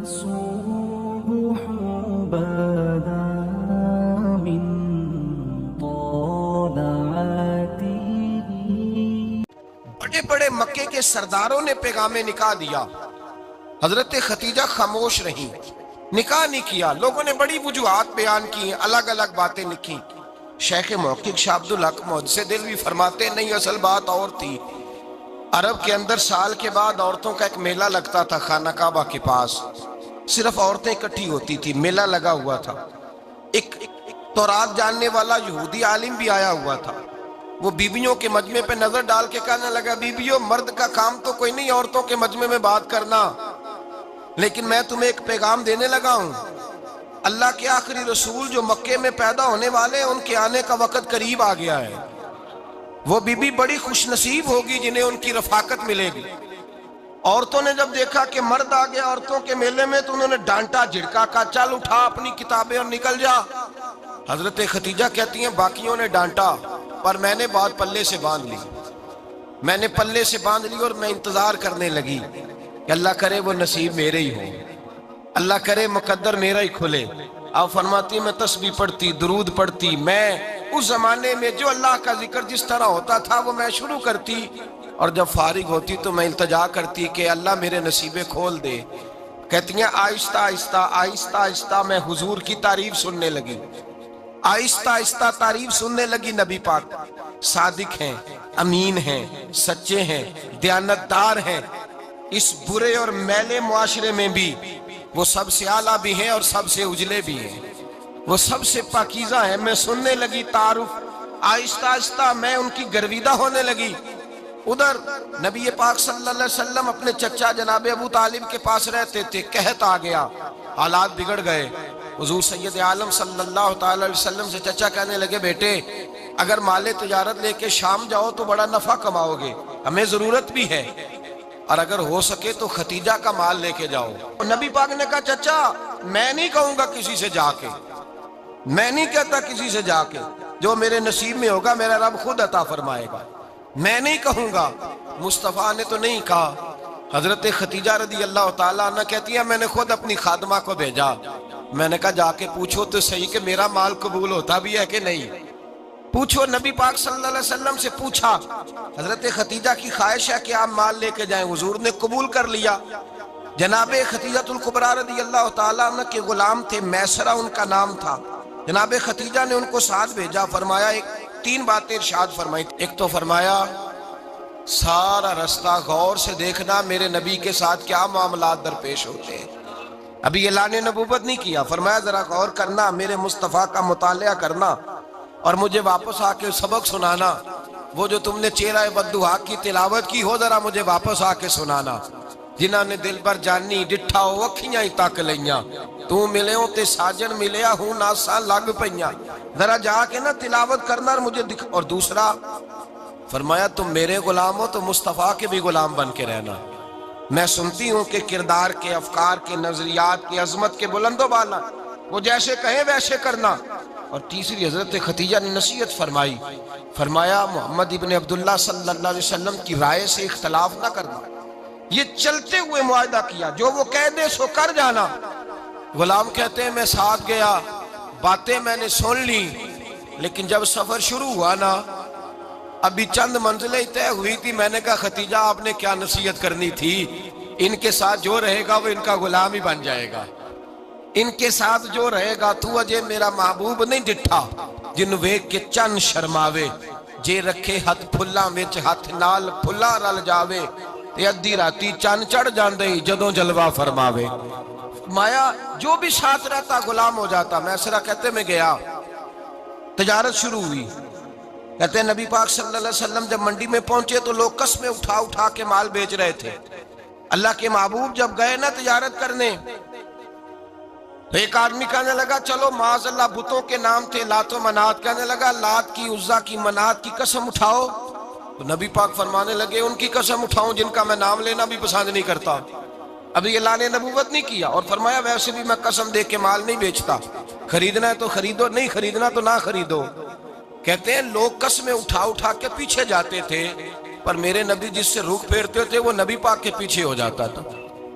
الصبح بدا من طلعته. بڑے بڑے مکے کے سرداروں نے پیغام نکاح دیا، حضرت خدیجہ خاموش رہیں، نکاح نہیں کیا۔ لوگوں نے بڑی وجوہات بیان کی، الگ الگ باتیں لکھی۔ شیخ محقق شاہ عبدالحق محدث دہلوی فرماتے نہیں، اصل بات اور تھی۔ عرب کے اندر سال کے بعد عورتوں کا ایک میلہ لگتا تھا خانہ کعبہ کے پاس، صرف عورتیں اکٹھی ہوتی تھی، میلہ لگا ہوا تھا۔ ایک تورات جاننے والا یہودی عالم بھی آیا ہوا تھا، وہ بیویوں کے مجمع پہ نظر ڈال کے کہنے لگا، بیویوں مرد کا کام تو کوئی نہیں عورتوں کے مجمع میں بات کرنا، لیکن میں تمہیں ایک پیغام دینے لگا ہوں۔ اللہ کے آخری رسول جو مکے میں پیدا ہونے والے ہیں، ان کے آنے کا وقت قریب آ گیا ہے۔ وہ بی بی بڑی خوش نصیب ہوگی جنہیں ان کی رفاقت ملے گی۔ عورتوں نے جب دیکھا کہ مرد آ گیا عورتوں کے میلے میں، تو انہوں نے ڈانٹا جھڑکا، کہا چل اٹھا اپنی کتابیں اور نکل جا۔ حضرت خدیجہ کہتی ہیں باقیوں نے ڈانٹا، پر میں نے بات پلے سے باندھ لی، میں نے پلے سے باندھ لی، اور میں انتظار کرنے لگی کہ اللہ کرے وہ نصیب میرے ہی ہو، اللہ کرے مقدر میرا ہی کھلے۔ آپ فرماتی میں تسبیح پڑھتی، درود پڑھتی، میں اس زمانے میں جو اللہ کا ذکر جس طرح ہوتا تھا وہ میں شروع کرتی، اور جب فارغ ہوتی تو میں التجا کرتی کہ اللہ میرے نصیبے کھول دے۔ کہتی ہیں آہستہ آہستہ آہستہ آہستہ میں حضور کی تعریف سننے لگی، آہستہ آہستہ تعریف سننے لگی۔ نبی پاک صادق ہیں، امین ہیں، سچے ہیں، دیانتدار ہیں، اس برے اور میلے معاشرے میں بھی وہ سب سے اعلیٰ بھی ہیں اور سب سے اجلے بھی ہیں، وہ سب سے پاکیزہ ہیں۔ میں سننے لگی تعارف، آہستہ آہستہ میں ان کی گرویدہ ہونے لگی۔ ادھر نبی پاک صلی اللہ علیہ وسلم اپنے چچا جناب ابو طالب کے پاس رہتے تھے، قحط آ گیا، حالات بگڑ گئے۔ حضور سید عالم صلی اللہ تعالی علیہ وسلم سے چچا کہنے لگے، بیٹے اگر مال تجارت لے کے شام جاؤ تو بڑا نفع کماؤ گے، ہمیں ضرورت بھی ہے، اور اگر ہو سکے تو ختیجہ کا مال لے کے جاؤ۔ نبی پاک نے کہا چچا میں نہیں کہوں گا کسی سے جا کے، میں نہیں کہتا کسی سے جا کے، جو میرے نصیب میں ہوگا میرا رب خود عطا فرمائے گا، میں نہیں کہوں گا۔ مصطفیٰ نے تو نہیں کہا۔ حضرت خدیجہ رضی اللہ تعالیٰ عنہ کہتی ہے میں نے خود اپنی خادمہ کو بھیجا، میں نے کہا جا کے پوچھو تو صحیح کہ میرا مال قبول ہوتا بھی ہے کہ نہیں، پوچھو۔ نبی پاک صلی اللہ علیہ وسلم سے پوچھا، حضرت خدیجہ کی خواہش ہے کہ آپ مال لے کے جائیں، حضور نے قبول کر لیا۔ جناب خدیجہ الکبریٰ رضی اللہ تعالیٰ عنہ کے غلام تھے، میسرہ ان کا نام تھا۔ جناب خدیجہ نے ان کو ساتھ بھیجا، فرمایا تین باتیں ارشاد فرمائی۔ ایک تو فرمایا سارا رستہ غور سے دیکھنا میرے نبی کے ساتھ کیا معاملات درپیش ہوتے ہیں۔ ابھی اعلان نبوت نہیں کیا، فرمایا ذرا غور کرنا، میرے مصطفیٰ کا مطالعہ کرنا، اور مجھے واپس آ کے سبق سنانا۔ وہ جو تم نے چہرہ بددعا کی تلاوت کی ہو ذرا مجھے واپس آ کے سنانا۔ جنہاں نے دل بر جانی ڈٹھا ہو اکھیاں ہی تک لیاں، تو ملے ہوں تے ساجن ملیا ہوں ناساں لگ پئیاں، ذرا جا کے نا تلاوت کرنا اور مجھے دکھ۔ اور دوسرا فرمایا تم میرے غلام ہو تو مصطفیٰ کے بھی غلام بن کے رہنا، میں سنتی ہوں کہ کردار کے، افکار کے، نظریات کی، عظمت کے بلند و بالا، وہ جیسے کہیں ویسے کرنا۔ اور تیسری حضرت خدیجہ نے نصیحت فرمائی، فرمایا محمد ابن عبداللہ صلی اللہ علیہ وسلم کی رائے سے اختلاف نہ کرنا۔ یہ چلتے ہوئے معاہدہ کیا، جو وہ کہہ دے سو کر جانا۔ غلام کہتے ہیں میں ساتھ گیا، باتیں میں نے سن لی، لیکن جب سفر شروع ہوا نا، ابھی چند منزلیں طے ہوئی تھی، میں نے کہا خدیجہ آپ نے کیا نصیحت کرنی تھی، ان کے ساتھ جو رہے گا وہ ان کا غلام ہی بن جائے گا، ان کے ساتھ جو رہے گا تو اجے میرا محبوب نہیں ڈٹھا، جن ویکھ کے چن شرماوے، جے رکھے ہتھ پھلاں وچ ہتھ نال پھلا رل جاوے، تے ادھی راتی چن چڑھ جاندے جدوں جلوہ فرماوے۔ مایا جو بھی ساتھ رہتا غلام ہو جاتا۔ میسرہ کہتے میں گیا، تجارت شروع ہوئی۔ کہتے ہیں نبی پاک صلی اللہ علیہ وسلم جب منڈی میں پہنچے تو لوگ قسمیں اٹھا اٹھا کے مال بیچ رہے تھے۔ اللہ کے محبوب جب گئے نا تجارت کرنے، تو ایک آدمی کہنے لگا چلو معاذ اللہ بتوں کے نام تھے لات و منات، کہنے لگا لات کی، عزا کی، منات کی قسم اٹھاؤ۔ تو نبی پاک فرمانے لگے ان کی قسم اٹھاؤں جن کا میں نام لینا بھی پسند نہیں کرتا۔ ابھی اعلان نبوت نہیں کیا، اور فرمایا ویسے بھی میں قسم دے کے مال نہیں بیچتا، خریدنا ہے تو خریدو، نہیں خریدنا تو نہ خریدو۔ کہتے ہیں لوگ قسمیں اٹھا اٹھا کے پیچھے جاتے تھے، پر میرے نبی جس سے رخ پھیرتے تھے وہ نبی پاک کے پیچھے ہو جاتا تھا۔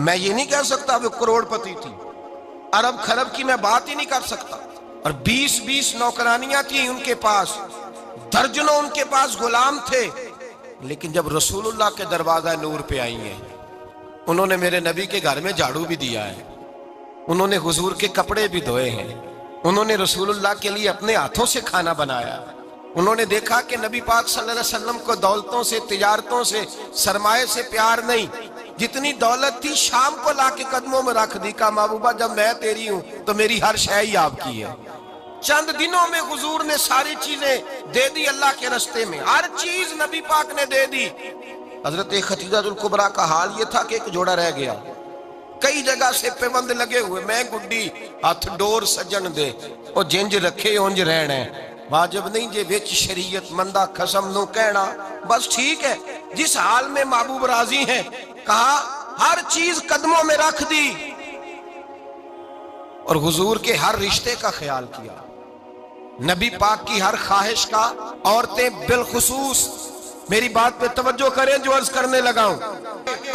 میں یہ نہیں کہہ سکتا وہ کروڑپتی تھی، ارب خرب کی میں بات ہی نہیں کر سکتا، اور 20 نوکرانیاں تھیں ان کے پاس، درجنوں ان کے پاس غلام تھے، لیکن جب رسول اللہ کے دروازہ نور پہ آئی ہیں، انہوں نے میرے نبی کے گھر میں جھاڑو بھی دیا ہے، انہوں نے حضور کے کپڑے بھی دھوئے ہیں، انہوں نے رسول اللہ کے لیے اپنے ہاتھوں سے کھانا بنایا، انہوں نے دیکھا کہ نبی پاک صلی اللہ علیہ وسلم کو دولتوں سے، تجارتوں سے، سرمایے سے پیار نہیں، جتنی دولت تھی شام کو لا کے قدموں میں رکھ دی، کہا محبوبہ جب میں تیری ہوں تو میری ہر شے ہی آپ کی ہے۔ چند دنوں میں حضور نے ساری چیزیں دے دی اللہ کے رستے میں، ہر چیز نبی پاک نے دے دی۔ حضرت خدیجہ الکبریٰ کا حال یہ تھا کہ ایک جوڑا رہ گیا، کئی جگہ سے پیوند لگے ہوئے، میں گڈی ہاتھ ڈور سجن دے او جنج رکھے اونج رہنا ہے، واجب نہیں جے وچ شریعت مندہ قسم نو کہنا، بس ٹھیک ہے جس حال میں محبوب راضی ہیں، کہا ہر چیز قدموں میں رکھ دی، اور حضور کے ہر رشتے کا خیال کیا، نبی پاک کی ہر خواہش کا، عورتیں بالخصوص، میری بات پہ توجہ کریں جو عرض کرنے لگا ہوں،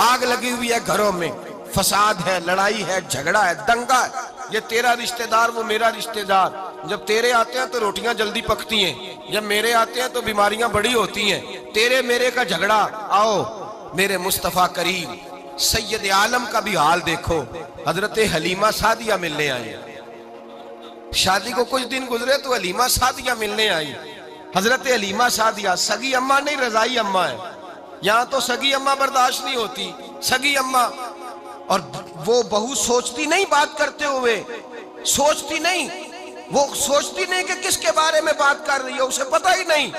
آگ لگی ہوئی ہے گھروں میں، فساد ہے، لڑائی ہے، جھگڑا ہے، دنگا ہے، یہ تیرا رشتہ دار وہ میرا رشتہ دار، جب تیرے آتے ہیں تو روٹیاں جلدی پکتی ہیں، جب میرے آتے ہیں تو بیماریاں بڑی ہوتی ہیں، تیرے میرے کا جھگڑا، آؤ میرے مصطفیٰ کریم سید عالم کا بھی حال دیکھو، حضرت حلیمہ سعدیہ ملنے آئی، شادی کو کچھ دن گزرے تو حلیمہ سعدیہ ملنے آئی، حضرت حلیمہ سعدیہ سگی اماں نہیں رضائی اماں ہے، یہاں تو سگی اماں برداشت نہیں ہوتی، سگی اماں، اور وہ بہو سوچتی نہیں بات کرتے ہوئے، سوچتی نہیں، وہ سوچتی نہیں کہ کس کے بارے میں بات کر رہی ہے، اسے پتہ ہی نہیں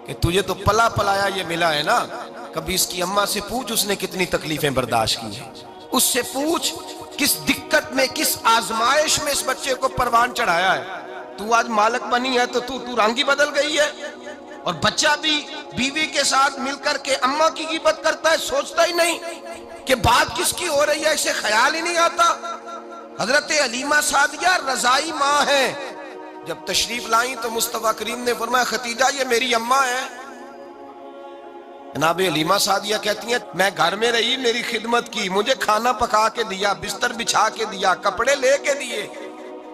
کہ تجھے تو پلا پلایا یہ ملا ہے نا، کبھی اس کی اماں سے پوچھ اس نے کتنی تکلیفیں برداشت کی ہیں، اس سے پوچھ کس دقت میں، کس آزمائش میں اس بچے کو پروان چڑھایا ہے، تو آج مالک بنی ہے تو رنگ ہی بدل گئی ہے، اور بچہ بھی بیوی کے ساتھ مل کر کے اماں کی غیبت کرتا ہے، سوچتا ہی نہیں کہ بات کس کی ہو رہی ہے، اسے خیال ہی نہیں آتا۔ حضرت حلیمہ سعدیہ رضائی ماں ہے، جب تشریف لائیں تو مصطفیٰ کریم نے فرمایا خدیجہ یہ میری اماں ہے، جناب حلیمہ سعدیہ کہتی ہیں میں گھر میں رہی، میری خدمت کی، مجھے کھانا پکا کے دیا، بستر بچھا کے دیا، کپڑے لے کے دیے،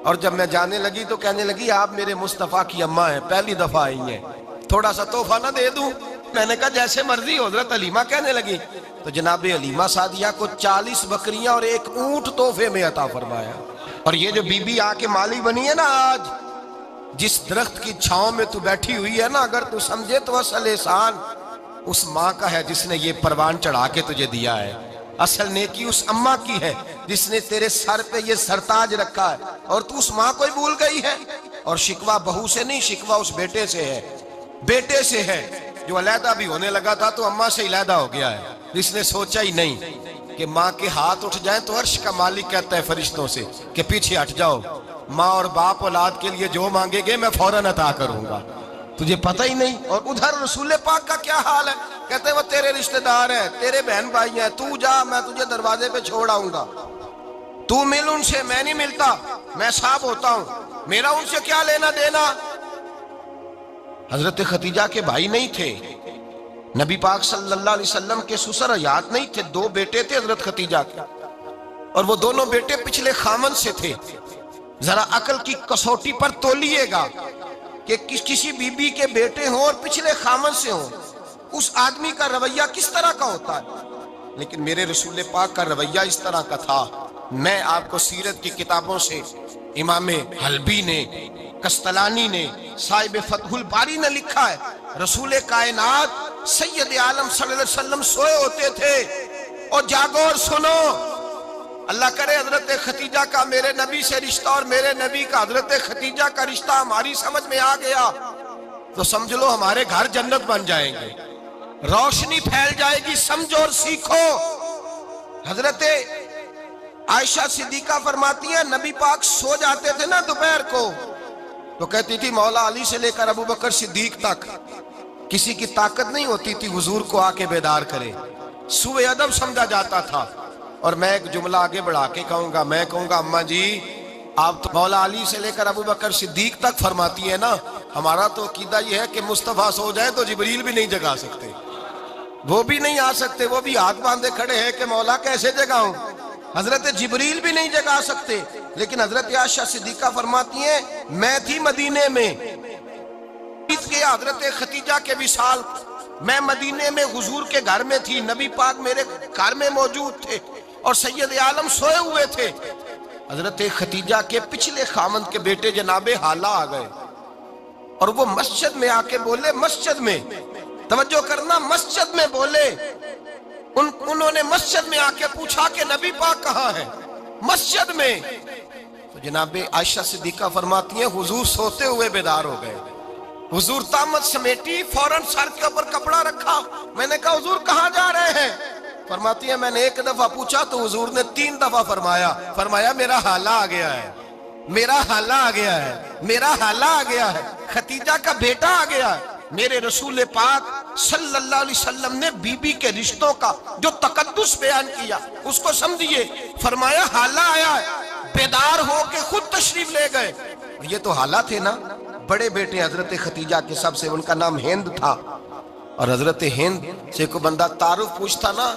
اور جب میں جانے لگی تو کہنے لگی آپ میرے مصطفیٰ کی اماں ہیں، پہلی دفعہ آئی ہیں، تھوڑا سا تحفہ نہ دے دوں؟ میں نے کہا جیسے مرضی، حضرت حلیمہ کہنے لگی، تو جناب حلیمہ سعدیہ کو 40 بکریاں اور 1 اونٹ تحفے میں عطا فرمایا، اور یہ جو بی بی آ کے مالی بنی ہے نا آج، جس درخت کی چھاؤں میں تو بیٹھی ہوئی ہے نا، اگر تو سمجھے تو اصل احسان اس ماں کا ہے جس نے یہ پروان چڑھا کے تجھے دیا ہے، اصل نیکی اس اماں کی ہے جس نے تیرے سر پہ یہ سرتاج رکھا ہے، اور تو اس ماں کو ہی بھول گئی ہے، اور شکوہ بہو سے نہیں، شکوہ اس بیٹے سے ہے، بیٹے سے ہے جو علیحدہ بھی ہونے لگا تھا تو اماں سے علیحدہ ہو گیا ہے، جس نے سوچا ہی نہیں کہ ماں کے ہاتھ اٹھ جائیں تو عرش کا مالک کہتا ہے فرشتوں سے کہ پیچھے ہٹ جاؤ، ماں اور باپ اولاد کے لیے جو مانگے گے میں فوراً عطا کروں گا، تجھے پتہ ہی نہیں۔ اور ادھر رسول پاک کا کیا حال ہے، کہتے ہیں وہ تیرے رشتہ دار ہیں، تیرے بہن بھائی ہیں، تو جا میں تجھے دروازے پہ چھوڑ آؤں گا، تو مل ان سے، میں نہیں ملتا، میں صاحب ہوتا ہوں، میرا ان سے کیا لینا دینا۔ حضرت خدیجہ کے بھائی نہیں تھے، نبی پاک صلی اللہ علیہ وسلم کے سسر حیات نہیں تھے، 2 بیٹے تھے حضرت خدیجہ کے، اور وہ دونوں بیٹے پچھلے خامن سے تھے۔ ذرا عقل کی کسوٹی پر تولیے گا کہ کسی بی بی کے بیٹے ہوں اور پچھلے خامن سے ہوں، اس آدمی کا رویہ کس طرح کا ہوتا ہے، لیکن میرے رسول پاک کا رویہ اس طرح کا تھا۔ میں آپ کو سیرت کی کتابوں سے امام حلبی نے، قسطلانی نے، صاحب فتح الباری نے لکھا ہے، رسول کائنات سید عالم صلی اللہ علیہ وسلم سوئے ہوتے تھے، اور جاگو اور سنو، اللہ کرے حضرت خدیجہ کا میرے نبی سے رشتہ اور میرے نبی کا حضرت خدیجہ کا رشتہ ہماری سمجھ میں آ گیا تو سمجھ لو ہمارے گھر جنت بن جائیں گے، روشنی پھیل جائے گی، سمجھو اور سیکھو۔ حضرت عائشہ صدیقہ فرماتی ہیں نبی پاک سو جاتے تھے نا دوپہر کو تو کہتی تھی مولا علی سے لے کر ابو بکر صدیق تک کسی کی طاقت نہیں ہوتی تھی حضور کو آ کے بیدار کرے، سوء ادب سمجھا جاتا تھا۔ اور میں ایک جملہ آگے بڑھا کے کہوں گا، میں کہوں گا اماں جی آپ تو مولا علی سے لے کر ابو بکر صدیق تک فرماتی ہے نا، ہمارا تو عقیدہ یہ ہے کہ مصطفیٰ سو جائے تو جبریل بھی نہیں جگا سکتے، وہ بھی نہیں آ سکتے، وہ بھی ہاتھ باندھے کھڑے ہیں کہ مولا کیسے جگاؤں۔ حضرت جبریل بھی نہیں جگا سکتے، لیکن حضرت عائشہ صدیقہ فرماتی ہیں میں تھی مدینے میں حضرت ختیجہ کے وصال، میں مدینے میں حضور کے گھر میں تھی، نبی پاک میرے گھر میں موجود تھے اور سید عالم سوئے ہوئے تھے۔ حضرت ختیجہ کے پچھلے خامند کے بیٹے جناب حالہ آ گئے اور وہ مسجد میں آ کے بولے، مسجد میں توجہ کرنا، مسجد میں بولے، انہوں نے مسجد میں آ کے پوچھا کہ نبی پاک کہاں ہے، مسجد میں۔ تو جناب عائشہ صدیقہ فرماتی ہیں حضور سوتے ہوئے بیدار ہو گئے، حضور طامت سمیٹی، فوراً سر کے اوپر کپڑا رکھا، میں نے کہا حضور کہاں جا رہے ہیں؟ فرماتی ہیں میں نے ایک دفعہ پوچھا تو حضور نے 3 دفعہ فرمایا میرا حالہ آ گیا ہے، میرا حالہ آ گیا ہے، میرا حالہ آ گیا ہے، ختیجہ کا بیٹا آ گیا ہے۔ میرے رسول پاک صلی اللہ علیہ وسلم نے بی بی کے رشتوں کا جو تقدس بیان کیا اس کو سمجھیے، فرمایا حالہ آیا ہے، بیدار ہو کے خود تشریف لے گئے۔ یہ تو حالہ تھے نا، بڑے بیٹے حضرت ختیجہ کے، سب سے ان کا نام ہند تھا، اور حضرت ہند سے کوئی بندہ تعارف پوچھتا نا،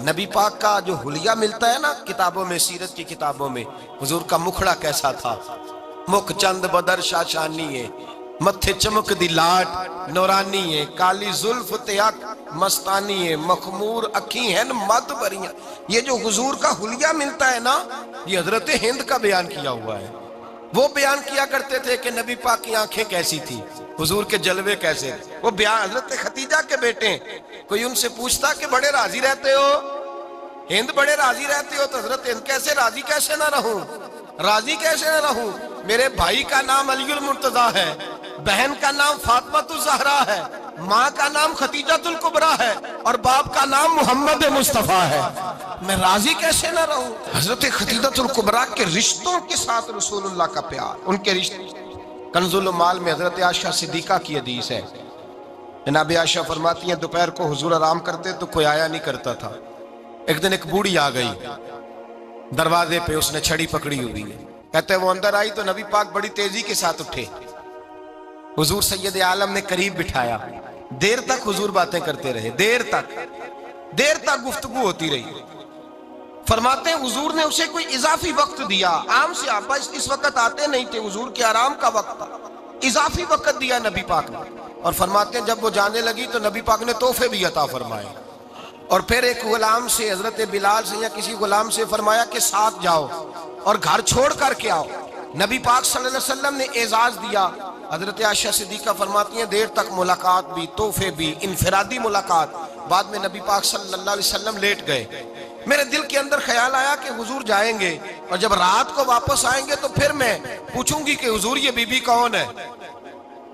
نبی پاک کا جو حلیہ ملتا ہے نا کتابوں میں، سیرت کی کتابوں میں، حضور کا مکھڑا کیسا تھا، مکھ چند بدر شاشانی ہے، متھے چمک دی لاٹ نورانی ہے، کالی زلف تیاک مستانی ہے، مخمور اکھی ہیں مد بریاں۔ یہ جو حضور کا حلیہ ملتا ہے نا، یہ حضرت ہند کا بیان کیا ہوا ہے۔ وہ بیان کیا کرتے تھے کہ نبی پاک کی آنکھیں کیسی تھی، حضور کے جلوے کیسے، وہ بیان حضرت ختیجہ کے بیٹے ہیں۔ کوئی ان سے پوچھتا کہ بڑے راضی رہتے ہو، ہند بڑے راضی رہتے ہو، تو حضرت ہند کیسے راضی کیسے نہ رہوں، راضی کیسے نہ رہوں، میرے بھائی کا نام علی المرتضیٰ ہے، بہن کا نام فاطمہ الزہرا ہے، ماں کا نام ختیجۃ الکبریٰ ہے، اور باپ کا نام محمد مصطفیٰ ہے، میں راضی کیسے نہ رہوں۔ حضرت ختیجۃ الکبریٰ کے رشتوں کے ساتھ رسول اللہ کا پیار، ان کے رشتے۔ کنز المال میں حضرت عائشہ صدیقہ کی حدیث ہے، جناب عائشہ فرماتی ہیں دوپہر کو حضور آرام کرتے تو کوئی آیا نہیں کرتا تھا۔ ایک دن ایک بوڑھی آ گئی دروازے پہ، اس نے چھڑی پکڑی ہوئی ہے، کہتے ہیں وہ اندر آئی تو نبی پاک بڑی تیزی کے ساتھ اٹھے، حضور سید عالم نے قریب بٹھایا، دیر تک حضور باتیں کرتے رہے، دیر تک گفتگو ہوتی رہی۔ فرماتے ہیں حضور نے اسے کوئی اضافی وقت دیا، عام صحابہ اس وقت آتے نہیں تھے، حضور کے آرام کا وقت تھا، اضافی وقت دیا نبی پاک نے، اور فرماتے ہیں جب وہ جانے لگی تو نبی پاک نے تحفے بھی عطا فرمائے، اور پھر ایک غلام سے، حضرت بلال سے یا کسی غلام سے فرمایا کہ ساتھ جاؤ اور گھر چھوڑ کر کے آؤ۔ نبی پاک صلی اللہ علیہ وسلم نے اعزاز دیا۔ حضرت عائشہ صدیقہ فرماتی ہیں دیر تک ملاقات بھی، تحفے بھی، انفرادی ملاقات۔ بعد میں نبی پاک صلی اللہ علیہ وسلم لیٹ گئے، میرے دل کے اندر خیال آیا کہ حضور جائیں گے اور جب رات کو واپس آئیں گے تو پھر میں پوچھوں گی کہ حضور یہ بی بی کون ہے،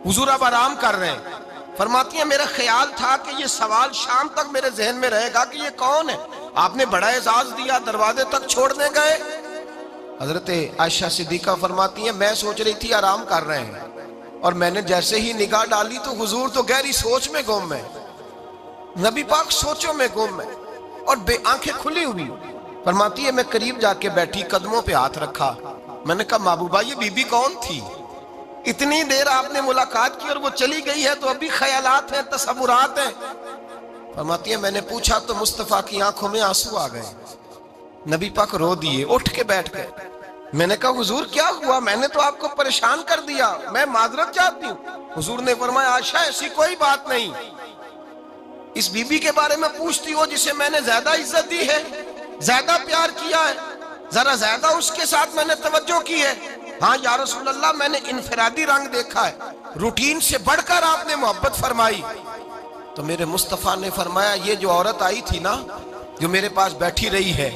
حضور اب آرام کر رہے ہیں۔ فرماتی ہیں میرا خیال تھا کہ یہ سوال شام تک میرے ذہن میں رہے گا کہ یہ کون ہے، آپ نے بڑا اعزاز دیا، دروازے تک چھوڑنے گئے۔ حضرت عائشہ صدیقہ فرماتی ہیں میں سوچ رہی تھی آرام کر رہے ہیں، اور میں نے جیسے ہی نگاہ ڈالی تو حضور تو گہری سوچ میں گم ہے، نبی پاک سوچوں میں گم ہے اور بے آنکھیں کھلی ہوئی۔ فرماتی ہے میں قریب جا کے بیٹھی، قدموں پہ ہاتھ رکھا، میں نے کہا محبوبہ یہ بی بی کون تھی، اتنی دیر آپ نے ملاقات کی اور وہ چلی گئی ہے تو ابھی خیالات ہیں، تصورات ہیں۔ فرماتی ہے میں نے پوچھا تو مصطفیٰ کی آنکھوں میں آنسو آ گئے، نبی پاک رو دیے، اٹھ کے بیٹھ گئے۔ میں نے کہا حضور کیا ہوا، میں نے تو آپ کو پریشان کر دیا، میں معذرت چاہتی ہوں۔ حضور نے فرمایا عائشہ ایسی کوئی بات نہیں، اس بی بی کے بارے میں پوچھتی ہو جسے میں نے زیادہ عزت دی ہے، زیادہ پیار کیا ہے، ذرا زیادہ اس کے ساتھ میں نے توجہ کی ہے۔ ہاں یا رسول اللہ میں نے انفرادی رنگ دیکھا ہے، روٹین سے بڑھ کر آپ نے محبت فرمائی۔ تو میرے مصطفیٰ نے فرمایا یہ جو عورت آئی تھی نا، جو میرے پاس بیٹھی رہی ہے،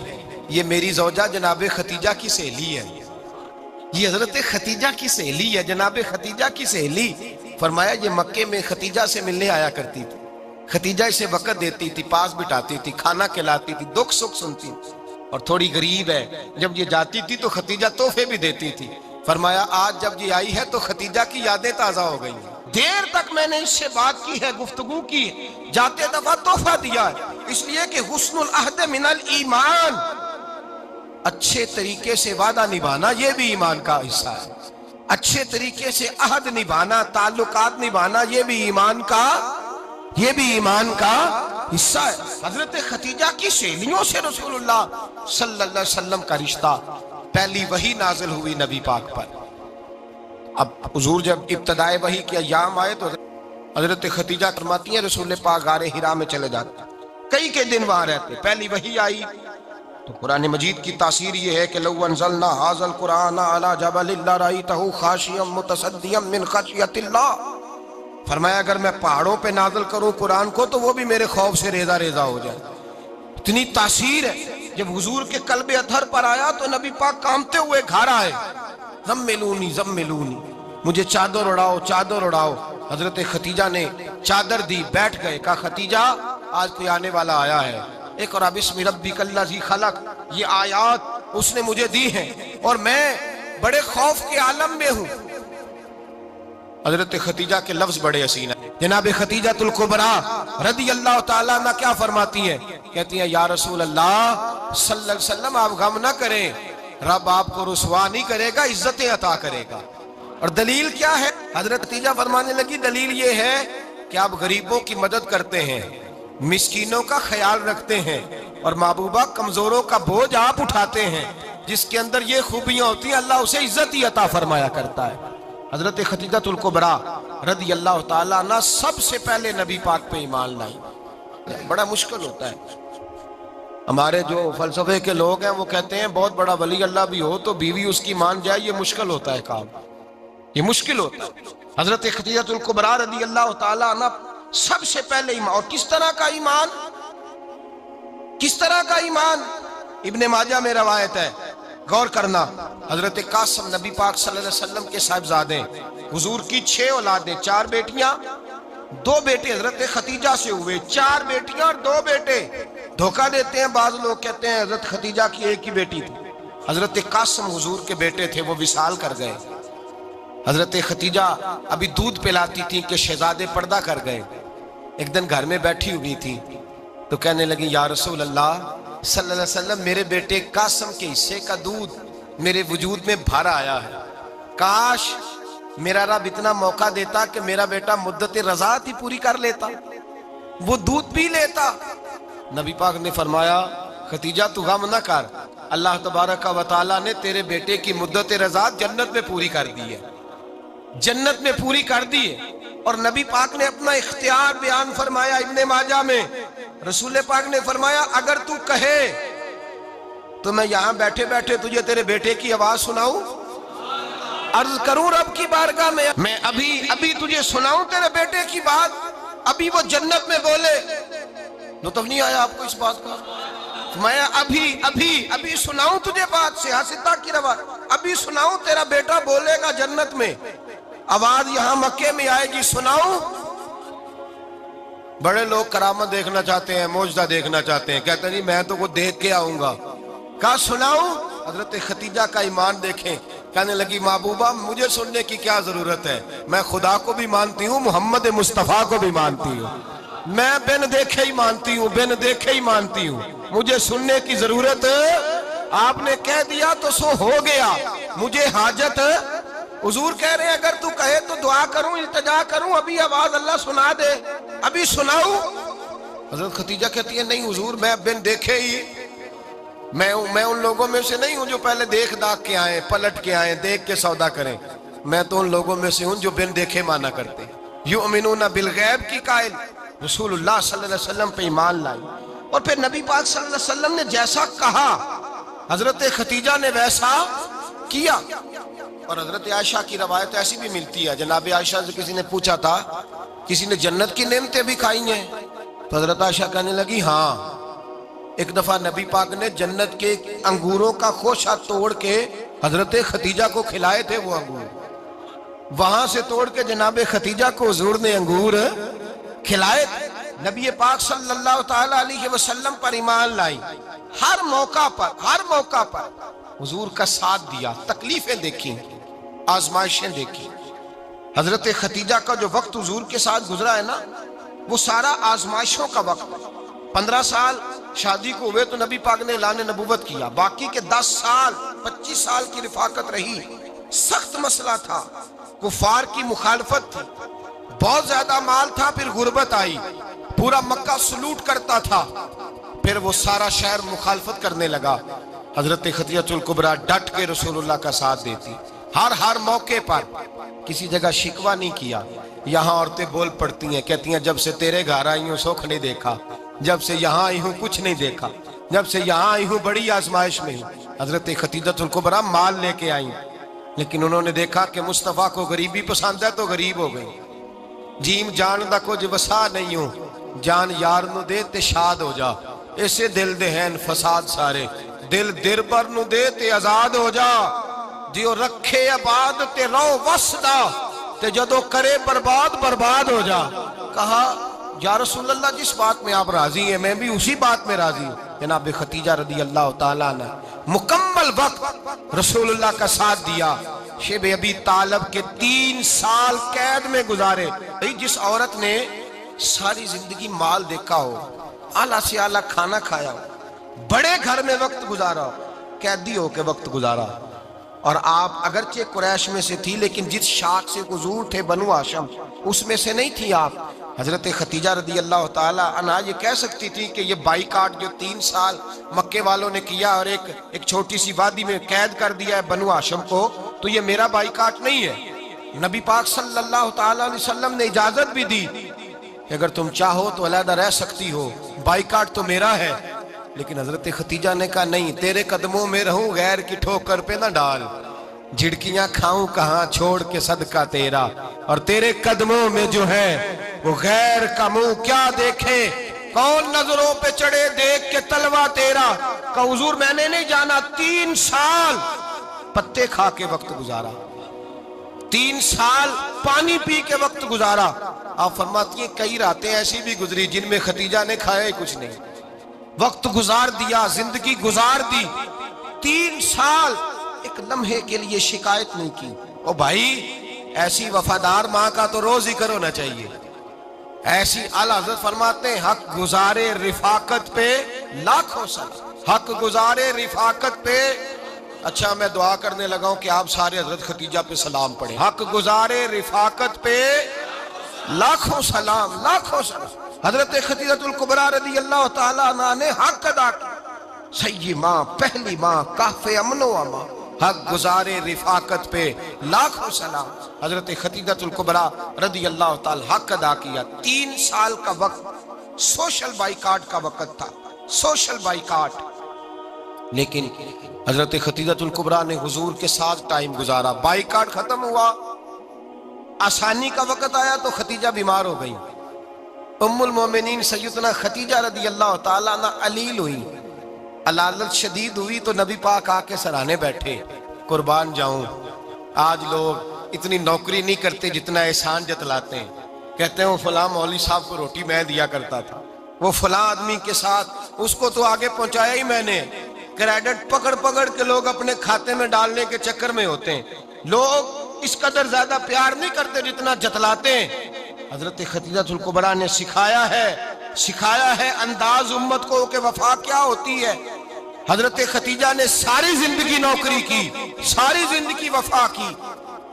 یہ میری زوجہ جناب ختیجہ کی سہیلی ہے، یہ حضرت ختیجہ کی سہیلی ہے، جناب ختیجہ کی سہیلی۔ فرمایا یہ مکے میں ختیجہ سے ملنے آیا کرتی تھی، ختیجہ اسے وقت دیتی تھی، پاس بٹھاتی تھی، کھانا کھلاتی تھی، دکھ سکھ سنتی تھی، اور تھوڑی غریب ہے، جب یہ جاتی تھی تو ختیجہ تحفے بھی دیتی تھی۔ فرمایا آج جب یہ آئی ہے تو ختیجہ کی یادیں تازہ ہو گئی ہیں، دیر تک میں نے اس سے بات کی ہے، گفتگو کی ہے، جاتے دفعہ تحفہ دیا ہے، اس لیے کہ حسن العہد من الایمان، اچھے طریقے سے وعدہ نبھانا یہ بھی ایمان کا حصہ ہے، اچھے طریقے سے عہد نبھانا، تعلقات نبھانا یہ بھی ایمان کا حصہ ہے۔ حضرت خدیجہ کی سہیلیوں سے رسول اللہ صلی اللہ علیہ وسلم کا رشتہ، پہلی وحی نازل ہوئی نبی پاک پر۔ اب حضور جب ابتدائے وحی کے ایام آئے تو حضرت خدیجہ فرماتی ہیں رسول پاک غار حرا میں چلے جاتے، کئی کے دن وہاں رہتے۔ پہلی وحی آئی تو قرآن مجید کی تاثیر یہ ہے کہ لو انزلنا ھذا القرآن علی جبل لرأیتہ خاشعا متصدعا من خشیۃ اللہ، فرمایا اگر میں پہاڑوں پہ نازل کروں قرآن کو تو وہ بھی میرے خوف سے ریزہ ریزہ ہو جائے۔ اتنی تاثیر ہے۔ جب حضور کے قلب اطہر پر آیا تو نبی پاک کانپتے ہوئے گھر آئے، زملونی زملونی، مجھے چادر اڑاؤ چادر اڑاؤ۔ حضرت خدیجہ نے چادر دی، بیٹھ گئے، کہا خدیجہ آج کوئی آنے والا آیا ہے، اقرأ بسم ربک الذی خلق، یہ آیات اس نے مجھے دی ہیں اور میں بڑے خوف کے عالم میں ہوں۔ حضرت خدیجہ کے لفظ بڑے حسین ہیں۔ جناب خدیجہ الکبریٰ رضی اللہ تعالیٰ عنہ کیا فرماتی ہیں؟ کہتی ہیں یا رسول اللہ صلی اللہ علیہ وسلم آپ غم نہ کریں، رب آپ کو رسوا نہیں کرے گا، عزتیں عطا کرے گا۔ اور دلیل کیا ہے؟ حضرت خدیجہ فرمانے لگی دلیل یہ ہے کہ آپ غریبوں کی مدد کرتے ہیں، مسکینوں کا خیال رکھتے ہیں، اور محبوبہ کمزوروں کا بوجھ آپ اٹھاتے ہیں۔ جس کے اندر یہ خوبیاں ہوتی ہیں اللہ اسے عزت ہی عطا فرمایا کرتا ہے۔ حضرت خدیجہ الکبریٰ رضی اللہ تعالیٰ عنہ سب سے پہلے نبی پاک پہ ایمان لائی۔ بڑا مشکل ہوتا ہے، ہمارے جو فلسفے کے لوگ ہیں وہ کہتے ہیں بہت بڑا ولی اللہ بھی ہو تو بیوی اس کی مان جائے، یہ مشکل ہوتا ہے کام، یہ مشکل ہوتا ہے۔ حضرت خدیجہ الکبریٰ رضی اللہ تعالیٰ عنہ سب سے پہلے ایمان، اور کس طرح کا ایمان؟ کس طرح کا ایمان؟ ابن ماجہ میں روایت ہے، غور کرنا، حضرت قاسم نبی پاک صلی اللہ علیہ وسلم کے صاحبزادے، حضور کی 6 اولادیں، 4 بیٹیاں 2 بیٹے حضرت خدیجہ سے ہوئے، 4 بیٹیاں اور 2 بیٹے۔ دھوکہ دیتے ہیں بعض لوگ، کہتے ہیں حضرت خدیجہ کی ایک ہی بیٹی تھی۔ حضرت قاسم حضور کے بیٹے تھے، وہ وصال کر گئے۔ حضرت خدیجہ ابھی دودھ پلاتی تھی کہ شہزادے پردہ کر گئے۔ ایک دن گھر میں بیٹھی ہوئی تھی تو کہنے لگی یا رسول اللہ صلی اللہ علیہ وسلم میرے بیٹے قاسم کے حصے کا دودھ میرے وجود میں بھر آیا ہے، کاش میرا رب اتنا موقع دیتا کہ میرا بیٹا مدت رضاعت ہی پوری کر لیتا، وہ دودھ پی لیتا۔ نبی پاک نے فرمایا خدیجہ تو غم نہ کر، اللہ تبارک و تعالیٰ نے تیرے بیٹے کی مدت رضاعت جنت میں پوری کر دی ہے، جنت میں پوری کر دی ہے۔ اور نبی پاک نے اپنا اختیار بیان فرمایا ابن ماجہ میں، رسول پاک نے فرمایا اگر تو کہے تو میں یہاں بیٹھے بیٹھے تجھے تیرے بیٹے کی آواز سناؤں، عرض کروں رب کی بارگاہ میں ابھی تجھے سناؤں تیرے بیٹے کی بات، ابھی وہ جنت میں بولے۔ لطف نہیں آیا آپ کو اس بات کا؟ میں ابھی سناؤں تجھے بات، سیاستہ کی روایت، ابھی سناؤں تیرا بیٹا بولے گا جنت میں، آواز یہاں مکے میں آئے گی، سناؤں؟ بڑے لوگ کرامت دیکھنا چاہتے ہیں، معجزہ دیکھنا چاہتے ہیں، کہتے ہیں جی میں تو وہ دیکھ کے آؤں گا۔ کہا سناؤں؟ حضرت خدیجہ کا ایمان دیکھیں، کہنے لگی محبوبہ مجھے سننے کی کیا ضرورت ہے، میں خدا کو بھی مانتی ہوں، محمد مصطفیٰ کو بھی مانتی ہوں، میں بن دیکھے ہی مانتی ہوں، بن دیکھے ہی مانتی ہوں، مجھے سننے کی ضرورت آپ نے کہہ دیا تو سو ہو گیا، مجھے حاجت۔ حضور کہہ رہے ہیں اگر تو کہے تو دعا کروں، التجا کروں، ابھی آواز اللہ سنا دے، ابھی سناؤں؟ حضرت خدیجہ کہتی ہے نہیں حضور میں بن دیکھے ہی، میں ان لوگوں میں سے نہیں ہوں جو پہلے دیکھ داکھ کے آئیں، پلٹ کے آئیں، دیکھ کے سودا کریں، میں تو ان لوگوں میں سے ہوں جو بن دیکھے مانا کرتے ہیں۔ یؤمنون بالغیب کی قائل رسول اللہ صلی اللہ علیہ وسلم پہ ایمان لائی، اور پھر نبی پاک صلی اللہ علیہ وسلم نے جیسا کہا حضرت خدیجہ نے ویسا کیا۔ اور حضرت عائشہ کی روایت ایسی بھی ملتی ہے، جناب عائشہ سے کسی نے پوچھا تھا کسی نے جنت کی نعمتیں بھی کھائی ہیں؟ تو حضرت عائشہ کہنے لگی ہاں، ایک دفعہ نبی پاک نے جنت کے انگوروں کا خوشہ توڑ کے حضرت خدیجہ کو کھلائے تھے، وہ انگور وہاں سے توڑ کے جناب خدیجہ کو حضور نے انگور کھلائے تھے۔ نبی پاک صلی اللہ تعالیٰ علیہ وسلم پر ایمان لائی، ہر موقع پر حضور کا ساتھ دیا، تکلیفیں دیکھیں، آزمائشیں دیکھیں۔ حضرت خدیجہ کا جو وقت حضور کے ساتھ گزرا ہے نا، وہ سارا آزمائشوں کا وقت۔ 15 سال شادی کو ہوئے تو نبی پاک نے اعلان نبوت کیا، باقی کے 10 سال 25 سال کی رفاقت رہی، سخت مسئلہ تھا، کفار کی مخالفت تھی، بہت زیادہ مال تھا، پھر غربت آئی، پورا مکہ سلوٹ کرتا تھا، پھر وہ سارا شہر مخالفت کرنے لگا، حضرت خدیجہ الکبریٰ ڈٹ کے رسول اللہ کا ساتھ دیتی، ہر موقع پر کسی جگہ شکوہ نہیں کیا۔ یہاں عورتیں بول پڑتی ہیں، کہتی ہیں جب سے تیرے گھر آئی ہوں سکھ نہیں دیکھا، جب سے یہاں آئی ہوں کچھ نہیں دیکھا، جب سے یہاں آئی ہوں بڑی آزمائش میں ہوں۔ حضرت خدیجہ الکبریٰ مال لے کے آئیں، لیکن انہوں نے دیکھا کہ مصطفیٰ کو غریبی پسند ہے تو غریب ہو گئی۔ جیم جان دا کچھ وسا نہیں ہوں، جان یار نو دے تے شاد ہو جا، اسے دل دہن فساد سارے، دل دربر نو دے تے آزاد ہو جا، دیو رکھے آباد تے رو وسدا تے جدو کرے برباد برباد ہو جا۔ کہا یا رسول اللہ جس بات میں آپ راضی ہیں میں بھی اسی بات میں راضی ہوں۔ جناب خدیجہ رضی اللہ تعالیٰ نے مکمل وقت رسول اللہ کا ساتھ دیا۔ شیب ابی طالب کے 3 سال قید میں گزارے۔ جس عورت نے ساری زندگی مال دیکھا ہو، اعلیٰ سے اعلیٰ کھانا کھایا ہو، بڑے گھر میں وقت گزارا ہو، قیدی ہو کے وقت گزارا، اور آپ اگرچہ قریش میں سے تھی لیکن جس شاخ سے حضور تھے بنو ہاشم اس میں سے نہیں تھی آپ۔ حضرت خدیجہ رضی اللہ تعالیٰ عنہا یہ کہہ سکتی تھی کہ یہ بائیکاٹ جو 3 سال مکے والوں نے کیا اور ایک چھوٹی سی وادی میں قید کر دیا ہے بنو ہاشم کو، تو یہ میرا بائیکاٹ نہیں ہے۔ نبی پاک صلی اللہ تعالیٰ علیہ وسلم نے اجازت بھی دی کہ اگر تم چاہو تو علیحدہ رہ سکتی ہو، بائیکاٹ تو میرا ہے۔ لیکن حضرت خدیجہ نے کہا نہیں، تیرے قدموں میں رہوں غیر کی ٹھوکر پہ نہ ڈال، جھڑکیاں کھاؤں کہاں چھوڑ کے صدقہ تیرا، اور تیرے قدموں میں جو ہے وہ غیر کا منہ کیا دیکھے، کون نظروں پہ چڑھے دیکھ کے تلوہ تیرا۔ کہ حضور میں نے نہیں جانا، 3 سال پتے کھا کے وقت گزارا، 3 سال پانی پی کے وقت گزارا۔ آپ فرماتی ہیں کئی راتیں ایسی بھی گزری جن میں خدیجہ نے کھایا ہی کچھ نہیں، وقت گزار دیا، زندگی گزار دی۔ 3 سال ایک لمحے کے لیے شکایت نہیں کی۔ او بھائی ایسی وفادار ماں کا تو روز ذکر ہونا چاہیے۔ ایسی اعلیٰ حضرت فرماتے ہیں حق گزارے رفاقت پہ لاکھوں سلام، حق گزارے رفاقت پہ۔ اچھا میں دعا کرنے لگا ہوں کہ آپ سارے حضرت خدیجہ پہ سلام پڑھیں۔ حق گزارے رفاقت پہ لاکھوں سلام، لاکھوں سلام۔ حضرت خدیجہ الکبریٰ رضی اللہ تعالیٰ عنہ نے حق ادا کیا، سیدی ماں، پہلی ماں، کہف امن و امان، حق گزارے رفاقت پہ لاکھوں سلام۔ حضرت خدیجہ الکبریٰ رضی اللہ تعالیٰ حق ادا کیا۔ 3 سال کا وقت سوشل بائیکاٹ کا وقت تھا، سوشل بائیکاٹ، لیکن حضرت خدیجہ الکبریٰ نے حضور کے ساتھ ٹائم گزارا۔ بائیکاٹ ختم ہوا، آسانی کا وقت آیا تو خدیجہ بیمار ہو گئی۔ ام المومنین سیدنا خدیجہ رضی اللہ تعالیٰ عنہ علیل ہوئی، علالت شدید ہوئی تو نبی پاک آ کے سرانے بیٹھے۔ قربان جاؤں آج لوگ اتنی نوکری نہیں کرتے جتنا احسان جتلاتے ہیں، کہتے ہیں وہ فلاں مولوی صاحب کو روٹی میں دیا کرتا تھا، وہ فلاں آدمی کے ساتھ اس کو تو آگے پہنچایا ہی میں نے۔ کریڈٹ پکڑ پکڑ کے لوگ اپنے کھاتے میں ڈالنے کے چکر میں ہوتے ہیں، لوگ اس قدر زیادہ پیار نہیں کرتے جتنا جتلاتے ہیں۔ حضرت خدیجہ الکبریٰ نے سکھایا ہے انداز امت کو کہ وفا کیا ہوتی ہے۔ حضرت خدیجہ نے ساری زندگی نوکری کی، ساری زندگی وفا کی۔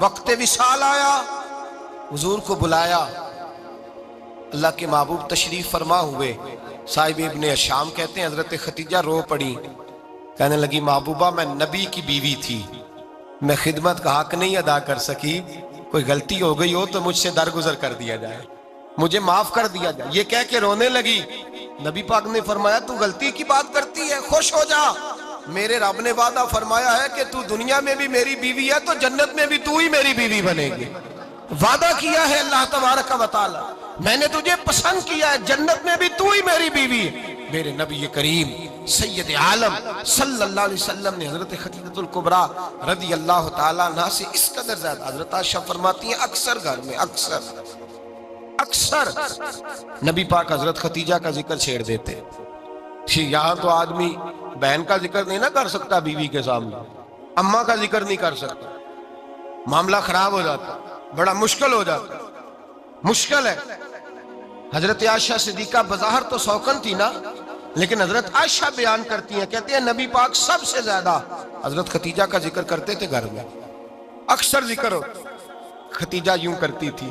وقت وصال آیا، حضور کو بلایا، اللہ کے محبوب تشریف فرما ہوئے۔ صاحب ابن الشام کہتے ہیں حضرت خدیجہ رو پڑی، کہنے لگی محبوبہ میں نبی کی بیوی تھی، میں خدمت کا حق نہیں ادا کر سکی، کوئی غلطی ہو گئی ہو تو مجھ سے درگزر کر دیا جائے، مجھے معاف کر دیا جائے۔ یہ کہہ کے رونے لگی۔ نبی پاک نے فرمایا تو غلطی کی بات کرتی ہے، خوش ہو جا، میرے رب نے وعدہ فرمایا ہے کہ تو دنیا میں بھی میری بیوی ہے تو جنت میں بھی تو ہی میری بیوی بنے گی۔ وعدہ کیا ہے اللہ تبارک و تعالی، میں نے تجھے پسند کیا ہے، جنت میں بھی تو ہی میری بیوی ہے۔ میرے نبی کریم سید عالم صلی اللہ علیہ وسلم نے حضرت خدیجہ الکبریٰ رضی اللہ تعالیٰ عنہ سے اس قدر زیادہ، حضرت عائشہ فرماتی ہیں اکثر گھر میں اکثر نبی پاک حضرت خدیجہ کا ذکر چھیڑ دیتے۔ یہاں تو آدمی بہن کا ذکر نہیں نہ کر سکتا بیوی کے سامنے، اماں کا ذکر نہیں کر سکتا، معاملہ خراب ہو جاتا، بڑا مشکل ہو جاتا، مشکل ہے۔ حضرت عائشہ صدیقہ بظاہر تو سوکن تھی نا، لیکن حضرت عائشہ بیان کرتی ہیں، کہتے ہیں نبی پاک سب سے زیادہ حضرت خدیجہ کا ذکر کرتے تھے گھر میں، اکثر ذکر ہو۔ خدیجہ یوں کرتی تھی،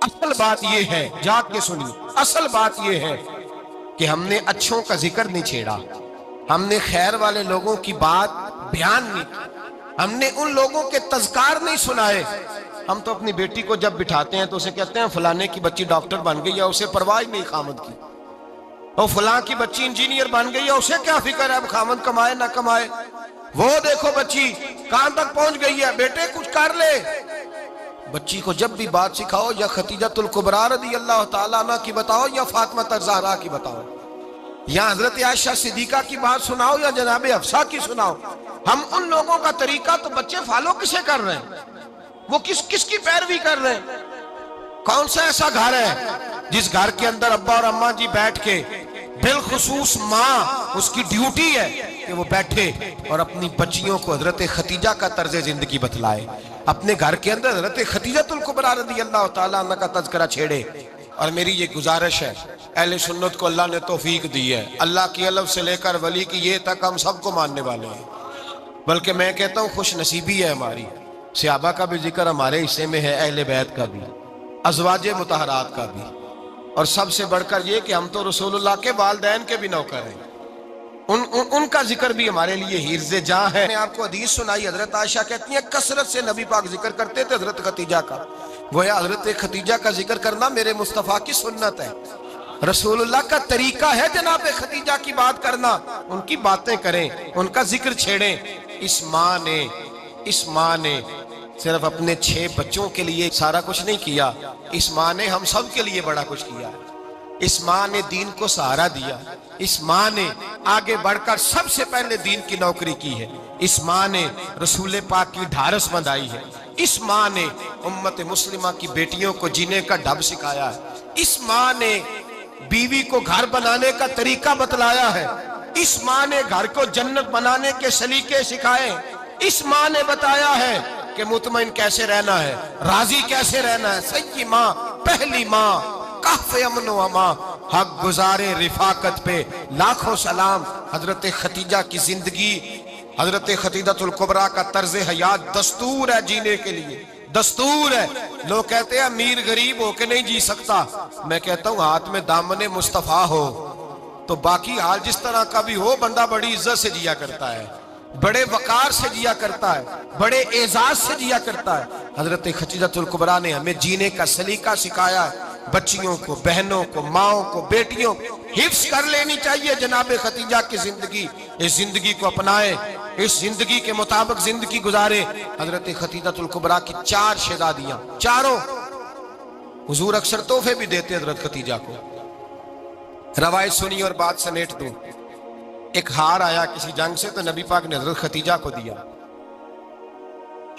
اصل بات یہ ہے، جاگ کے سنیے، اصل بات یہ ہے کہ ہم نے اچھوں کا ذکر نہیں چھیڑا، ہم نے خیر والے لوگوں کی بات بیان نہیں کی، ہم نے ان لوگوں کے تذکار نہیں سنائے۔ ہم تو اپنی بیٹی کو جب بٹھاتے ہیں تو اسے کہتے ہیں فلانے کی بچی ڈاکٹر بن گئی ہے، اسے پرواہ نہیں خامد کی، اور فلاں کی بچی انجینئر بن گئی ہے، اسے کیا فکر ہے اب خامد کمائے نہ کمائے، وہ دیکھو بچی کہاں تک پہنچ گئی ہے، بیٹے کچھ کر لے۔ بچی کو جب بھی بات سکھاؤ یا خدیجۃ الکبریٰ رضی اللہ تعالیٰ عنہ کی بتاؤ یا فاطمہ الزہرا کی بتاؤ، یا حضرت عائشہ صدیقہ کی بات سناؤ یا جناب حفصہ کی سناؤ۔ ہم ان لوگوں کا طریقہ تو بچے فالو کسے کر رہے ہیں، وہ کس کی پیروی کر رہے ہیں؟ کون سا ایسا گھر ہے جس گھر کے اندر ابا اور اماں جی بیٹھ کے، بالخصوص ماں اس کی ڈیوٹی ہے کہ وہ بیٹھے اور اپنی بچیوں کو حضرت خدیجہ کا طرز زندگی بتلائے، اپنے گھر کے اندر حضرت خدیجۃ الکبریٰ رضی اللہ تعالیٰ عنہ کا تذکرہ چھیڑے۔ اور میری یہ گزارش ہے، اہل سنت کو اللہ نے توفیق دی ہے، اللہ کی الف سے لے کر ولی کی یہ تک ہم سب کو ماننے والے ہیں، بلکہ میں کہتا ہوں خوش نصیبی ہے ہماری، صحابہ کا بھی ذکر ہمارے حصے میں ہے، اہل بیت کا بھی، ازواج مطہرات کا بھی، اور سب سے بڑھ کر یہ کہ ہم تو رسول اللہ کے والدین کے بھی نوکر ہیں، ان کا ذکر بھی ہمارے لیے حرز جاں ہے۔ میں نے آپ کو حدیث سنائی، حضرت عائشہ کہتی ہیں کثرت سے نبی پاک ذکر کرتے تھے حضرت خدیجہ کا، گویا حضرت خدیجہ کا ذکر کرنا میرے مصطفیٰ کی سنت ہے، رسول اللہ کا طریقہ ہے جناب خدیجہ کی بات کرنا، ان کی باتیں کریں، ان کا ذکر چھیڑیں۔ اس ماں نے صرف اپنے 6 بچوں کے لیے سارا کچھ نہیں کیا، اس ماں نے ہم سب کے لیے بڑا کچھ کیا، اس ماں نے دین کو سہارا دیا، اس ماں نے آگے بڑھ کر سب سے پہلے دین کی نوکری کی ہے، اس ماں نے رسول پاک کی ڈھارس بندھائی ہے، اس ماں نے امت مسلمہ کی بیٹیوں کو جینے کا ڈھب سکھایا ہے، اس ماں نے بیوی کو گھر بنانے کا طریقہ بتلایا ہے، اس ماں نے گھر کو جنت بنانے کے سلیقے سکھائے، اس ماں نے بتایا ہے کہ مطمئن کیسے رہنا ہے، راضی کیسے رہنا ہے۔ سیدی ماں، پہلی ماں، کہف امن و امان، حق گزارے رفاقت پہ لاکھوں سلام۔ حضرت خدیجہ کی زندگی، حضرت خدیجۃ الکبریٰ کا طرز حیات دستور ہے جینے کے لیے، دستور ہے۔ لوگ کہتے ہیں امیر غریب ہو کے نہیں جی سکتا، میں کہتا ہوں ہاتھ میں دامن مصطفیٰ ہو تو باقی حال جس طرح کا بھی ہو، بندہ بڑی عزت سے جیا کرتا ہے، بڑے وقار سے جیا کرتا ہے، بڑے اعزاز سے جیا کرتا ہے۔ حضرت خدیجۃ الکبریٰ نے ہمیں جینے کا سلیقہ سکھایا ہے، بچیوں کو، بہنوں کو، ماؤں کو، بیٹیوں کو حفظ کر لینی چاہیے جناب خدیجہ کی زندگی، اس زندگی کو اپنائے، اس زندگی کے مطابق زندگی گزارے۔ حضرت خدیجۃ الکبریٰ کی 4 شہزادیاں، چاروں حضور اکثر تحفے بھی دیتے حضرت خدیجہ کو۔ روایت سنی اور بات سمیٹ دوں، ایک ہار آیا کسی جنگ سے تو نبی پاک نے حضرت خدیجہ کو دیا۔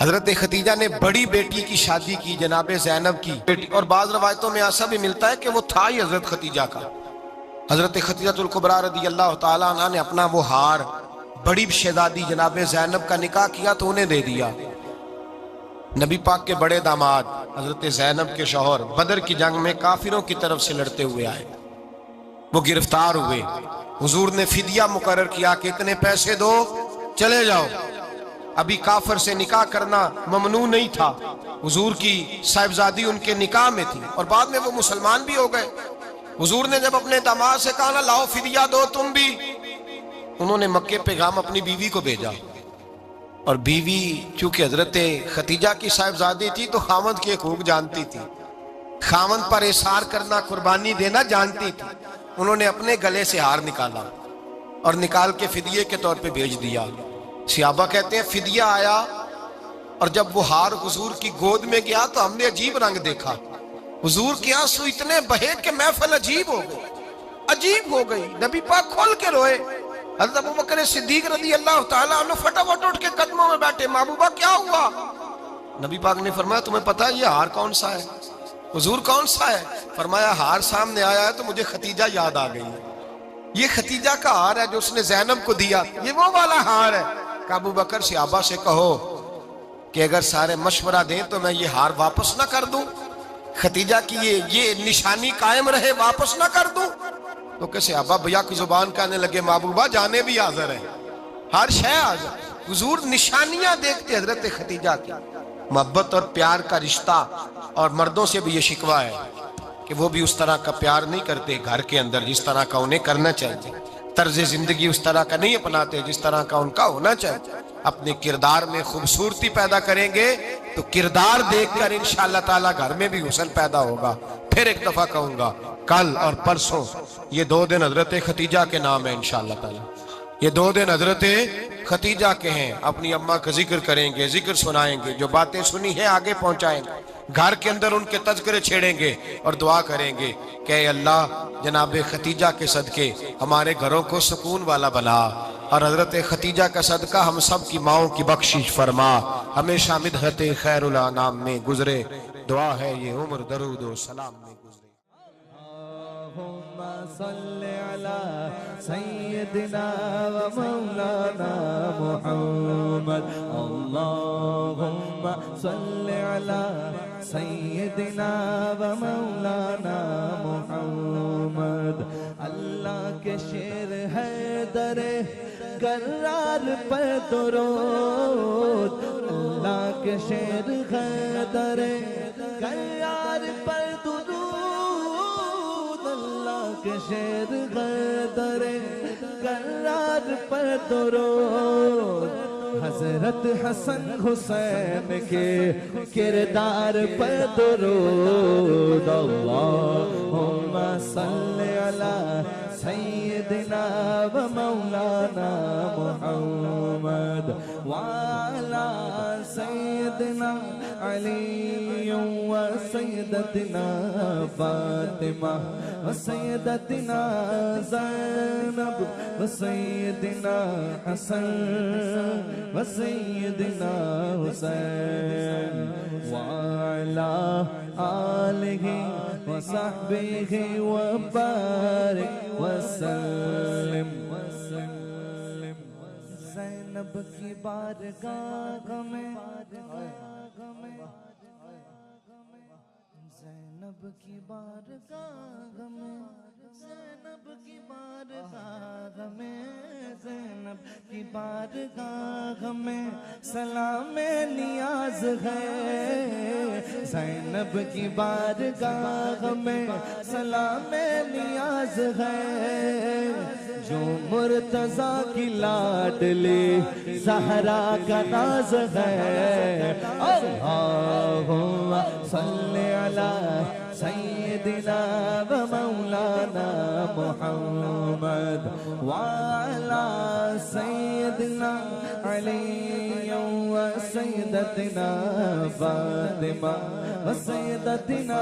حضرت خدیجہ نے بڑی بیٹی کی شادی کی، جناب زینب کی بیٹی، اور بعض روایتوں میں ایسا بھی ملتا ہے کہ وہ تھا ہی حضرت خدیجہ کا۔ حضرت خدیجۃ الکبریٰ رضی اللہ تعالیٰ عنہ نے اپنا وہ ہار بڑی شہزادی جناب زینب کا نکاح کیا تو انہیں دے دیا۔ نبی پاک کے بڑے داماد حضرت زینب کے شوہر بدر کی جنگ میں کافروں کی طرف سے لڑتے ہوئے آئے، وہ گرفتار ہوئے، حضور نے فدیہ مقرر کیا کہ اتنے پیسے دو چلے جاؤ۔ ابھی کافر سے نکاح کرنا ممنوع نہیں تھا، حضور کی صاحبزادی ان کے نکاح میں تھی اور بعد میں وہ مسلمان بھی ہو گئے۔ حضور نے جب اپنے داماد سے کہا نا لاؤ فدیہ دو تم بھی، انہوں نے مکے پیغام اپنی بیوی کو بھیجا، اور بیوی چونکہ حضرت خدیجہ کی صاحبزادی تھی تو خاوند کے حقوق جانتی تھی، خاوند پر اثار کرنا، قربانی دینا جانتی تھی۔ انہوں نے اپنے گلے سے ہار نکالا اور نکال کے فدیے کے طور پہ بھیج دیا۔ صحابہ کہتے ہیں فدیہ آیا اور جب وہ ہار حضور کی گود میں گیا تو ہم نے عجیب رنگ دیکھا، حضور کے آنسو اتنے بہے کہ محفل عجیب ہو گئی، عجیب ہو گئی، نبی پاک کھول کے روئے۔ حضرت ابوبکر صدیق رضی اللہ تعالیٰ عنہ فٹافٹ اٹھ کے قدموں میں بیٹھے، محبوبہ کیا ہوا؟ نبی پاک نے فرمایا تمہیں پتہ ہے یہ ہار کون سا ہے؟ حضور کون سا ہے؟ فرمایا ہار سامنے آیا ہے تو مجھے خدیجہ یاد آ گئی ہے، یہ خدیجہ کا ہار ہے جو اس نے زینب کو دیا، یہ وہ والا ہار ہے۔ کہ ابوبکر صحابہ سے کہو کہ اگر سارے مشورہ دیں تو میں یہ ہار واپس نہ کر دوں، خدیجہ کی یہ نشانی قائم رہے، واپس نہ کر دوں؟ تو کہ صحابہ بھیا کی زبان کہنے لگے محبوبہ جانے بھی حاضر ہیں، ہر شے حاضر۔ حضور نشانیاں دیکھتے حضرت خدیجہ کی، محبت اور پیار کا رشتہ، اور مردوں سے بھی یہ شکوہ ہے کہ وہ بھی اس طرح کا پیار نہیں کرتے گھر کے اندر جس طرح کا انہیں کرنا چاہیے، طرز زندگی اس طرح کا نہیں اپناتے جس طرح کا ان کا ہونا چاہیے۔ اپنے کردار میں خوبصورتی پیدا کریں گے تو کردار دیکھ کر انشاءاللہ تعالیٰ گھر میں بھی حسن پیدا ہوگا۔ پھر ایک دفعہ کہوں گا، کل اور پرسوں یہ 2 دن حضرت ختیجہ کے نام ہے انشاءاللہ تعالیٰ، یہ 2 دن حضرت ختیجہ کے ہیں۔ اپنی اماں کا ذکر کریں گے، ذکر سنائیں گے، جو باتیں سنی ہیں آگے پہنچائیں گے، گھر کے اندر ان کے تذکرے چھیڑیں گے اور دعا کریں گے کہ اے اللہ جناب ختیجہ کے صدقے ہمارے گھروں کو سکون والا بنا، اور حضرت ختیجہ کا صدقہ ہم سب کی ماؤں کی بخشش فرما، ہمیشہ مدحت خیر الانام میں گزرے۔ دعا ہے یہ عمر درود و سلام میں گزرے۔ اللہم صلی علی سیدنا و مولانا محمد، اللہم صلی علی سیدنا و مولانا محمد۔ اللہ کے شیر ہے در کرار پر درود، اللہ کے شیر ہے در کرار پر درود، اللہ کے شیر ہے در کرار پر درود۔ حضرت حسن حسین کے کردار پر درود، اللہم صلی علی سیدنا و مولانا محمد وعلی سیدنا علی و سیدتنا فاطمہ و سیدتنا زینب و سیدنا حسن و سیدنا حسین وعلی آلہ وصحبہ وبارک وسلم۔ زینب کی بارگاہ میں، زینب کی بارگاہ میں، زینب کی بارگاہ میں، زینب کی بارگاہ میں سلام نیاز ہے، زینب کی بارگاہ میں سلام نیاز ہے، جو مرتضیٰ کی لاڈلی زہرا کا ناز ہے۔ اللہم صلی علی سیدنا و مولانا محمد وعلی سیدنا علی و سیدتنا فاطمہ و سیدتنا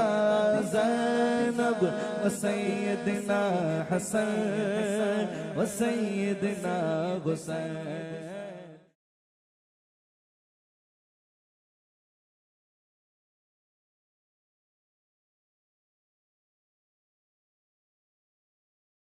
زینب و سیدنا حسن و سیدنا حسین۔